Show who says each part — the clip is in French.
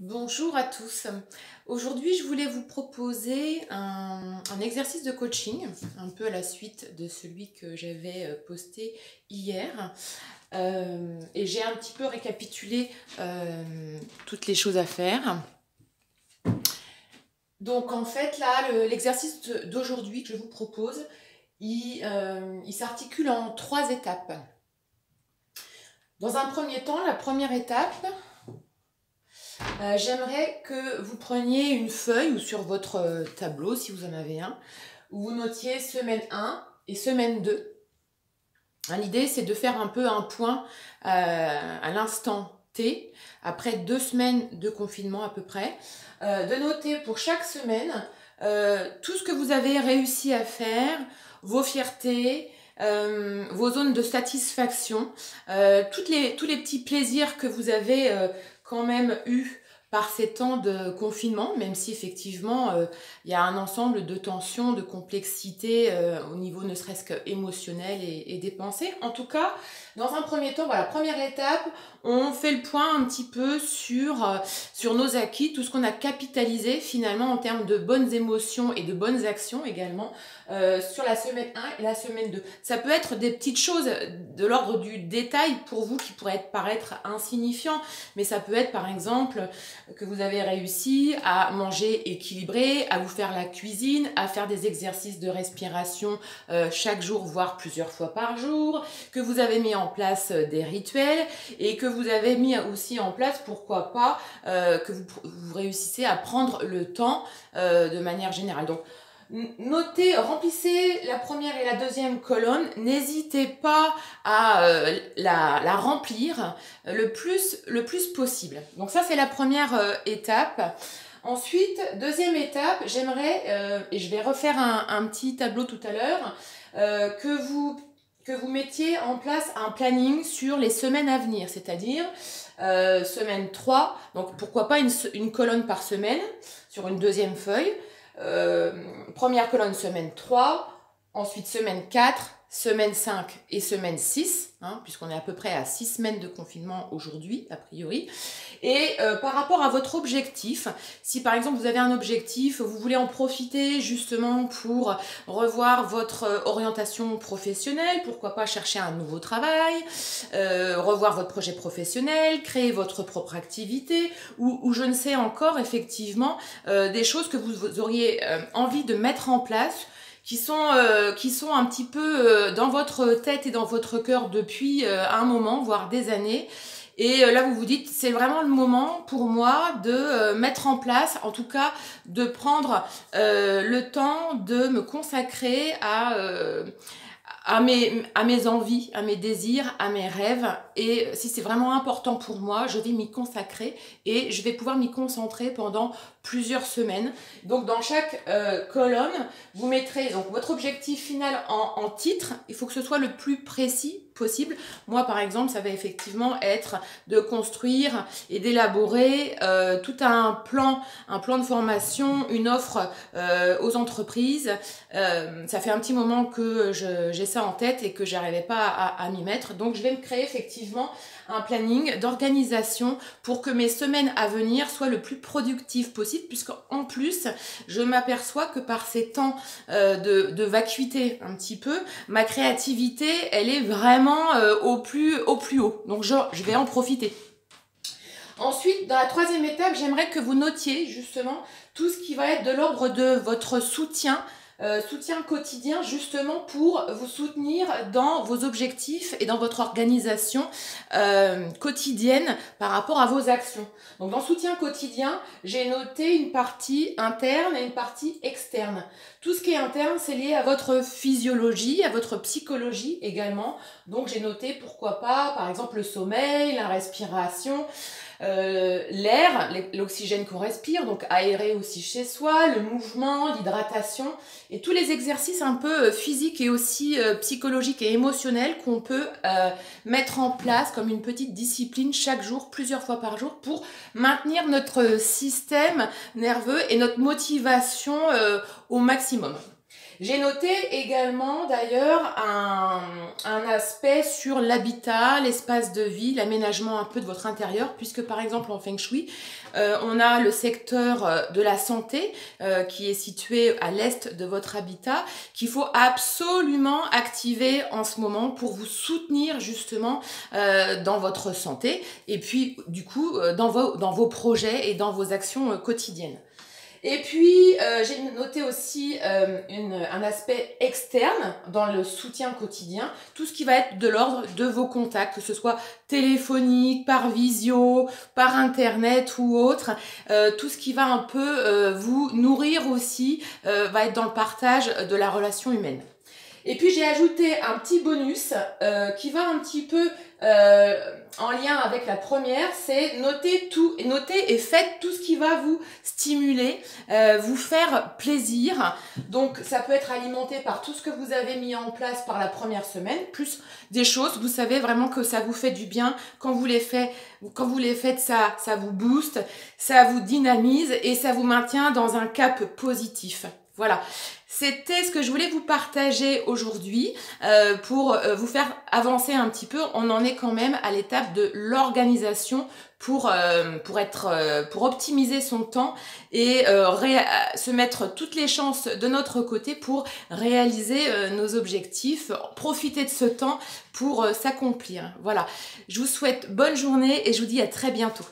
Speaker 1: Bonjour à tous. Aujourd'hui, je voulais vous proposer un exercice de coaching, un peu à la suite de celui que j'avais posté hier. Et j'ai un petit peu récapitulé toutes les choses à faire. Donc en fait, là, l'exercice d'aujourd'hui que je vous propose, il s'articule en 3 étapes. Dans un premier temps, la première étape, j'aimerais que vous preniez une feuille ou sur votre tableau, si vous en avez un, où vous notiez semaine 1 et semaine 2. L'idée, c'est de faire un peu un point à l'instant T, après 2 semaines de confinement à peu près, de noter pour chaque semaine tout ce que vous avez réussi à faire, vos fiertés, vos zones de satisfaction, tous les petits plaisirs que vous avez quand même eu par ces temps de confinement, même si effectivement il y a un ensemble de tensions, de complexité au niveau ne serait-ce qu'émotionnel et des pensées. En tout cas, dans un premier temps, voilà, première étape, on fait le point un petit peu sur nos acquis, tout ce qu'on a capitalisé finalement en termes de bonnes émotions et de bonnes actions également sur la semaine 1 et la semaine 2. Ça peut être des petites choses de l'ordre du détail pour vous qui pourraient paraître insignifiants, mais ça peut être par exemple que vous avez réussi à manger équilibré, à vous faire la cuisine, à faire des exercices de respiration chaque jour, voire plusieurs fois par jour, que vous avez mis en place des rituels et que vous avez mis aussi en place, pourquoi pas, que vous réussissez à prendre le temps de manière générale. Donc, notez, remplissez la première et la deuxième colonne, n'hésitez pas à la remplir le plus possible. Donc ça, c'est la première étape. Ensuite, deuxième étape, j'aimerais, et je vais refaire un petit tableau tout à l'heure, que vous mettiez en place un planning sur les semaines à venir, c'est-à-dire semaine 3, donc pourquoi pas une colonne par semaine sur une deuxième feuille. Première colonne semaine 3, ensuite semaine 4, semaine 5 et semaine 6, puisqu'on est à peu près à 6 semaines de confinement aujourd'hui, a priori. Et par rapport à votre objectif, si par exemple vous avez un objectif, vous voulez en profiter justement pour revoir votre orientation professionnelle, pourquoi pas chercher un nouveau travail, revoir votre projet professionnel, créer votre propre activité, ou je ne sais encore effectivement des choses que vous auriez envie de mettre en place, qui sont un petit peu dans votre tête et dans votre cœur depuis un moment, voire des années. Et là, vous vous dites, c'est vraiment le moment pour moi de mettre en place, en tout cas, de prendre le temps de me consacrer à mes envies, à mes désirs, à mes rêves. Et si c'est vraiment important pour moi, je vais m'y consacrer et je vais pouvoir m'y concentrer pendant plusieurs semaines. Donc dans chaque colonne, vous mettrez donc votre objectif final en titre. Il faut que ce soit le plus précis possible. Moi par exemple, ça va effectivement être de construire et d'élaborer tout un plan de formation, une offre aux entreprises. Ça fait un petit moment que j'ai ça en tête et que j'arrivais pas à m'y mettre. Donc je vais me créer effectivement un planning d'organisation pour que mes semaines à venir soient le plus productives possible, puisqu'en plus je m'aperçois que par ces temps de vacuité un petit peu, ma créativité elle est vraiment au plus haut. Donc je vais en profiter. Ensuite, dans la troisième étape, j'aimerais que vous notiez justement tout ce qui va être de l'ordre de votre soutien quotidien, justement pour vous soutenir dans vos objectifs et dans votre organisation quotidienne par rapport à vos actions. Donc dans soutien quotidien, j'ai noté une partie interne et une partie externe. Tout ce qui est interne, c'est lié à votre physiologie, à votre psychologie également. Donc j'ai noté pourquoi pas, par exemple, le sommeil, la respiration, l'air, l'oxygène qu'on respire, donc aérer aussi chez soi, le mouvement, l'hydratation et tous les exercices un peu physiques et aussi psychologiques et émotionnels qu'on peut mettre en place comme une petite discipline chaque jour, plusieurs fois par jour, pour maintenir notre système nerveux et notre motivation au maximum. J'ai noté également d'ailleurs un aspect sur l'habitat, l'espace de vie, l'aménagement un peu de votre intérieur, puisque par exemple en Feng Shui, on a le secteur de la santé qui est situé à l'est de votre habitat, qu'il faut absolument activer en ce moment pour vous soutenir justement dans votre santé et puis du coup dans vos projets et dans vos actions quotidiennes. Et puis, j'ai noté aussi un aspect externe dans le soutien quotidien, tout ce qui va être de l'ordre de vos contacts, que ce soit téléphonique, par visio, par internet ou autre, tout ce qui va un peu vous nourrir aussi, va être dans le partage de la relation humaine. Et puis j'ai ajouté un petit bonus qui va un petit peu en lien avec la première, c'est notez et faites tout ce qui va vous stimuler, vous faire plaisir. Donc ça peut être alimenté par tout ce que vous avez mis en place par la première semaine, plus des choses, vous savez vraiment que ça vous fait du bien quand vous les faites, ça vous booste, ça vous dynamise et ça vous maintient dans un cap positif. Voilà, c'était ce que je voulais vous partager aujourd'hui pour vous faire avancer un petit peu. On en est quand même à l'étape de l'organisation pour optimiser son temps et se mettre toutes les chances de notre côté pour réaliser nos objectifs, profiter de ce temps pour s'accomplir. Voilà, je vous souhaite bonne journée et je vous dis à très bientôt.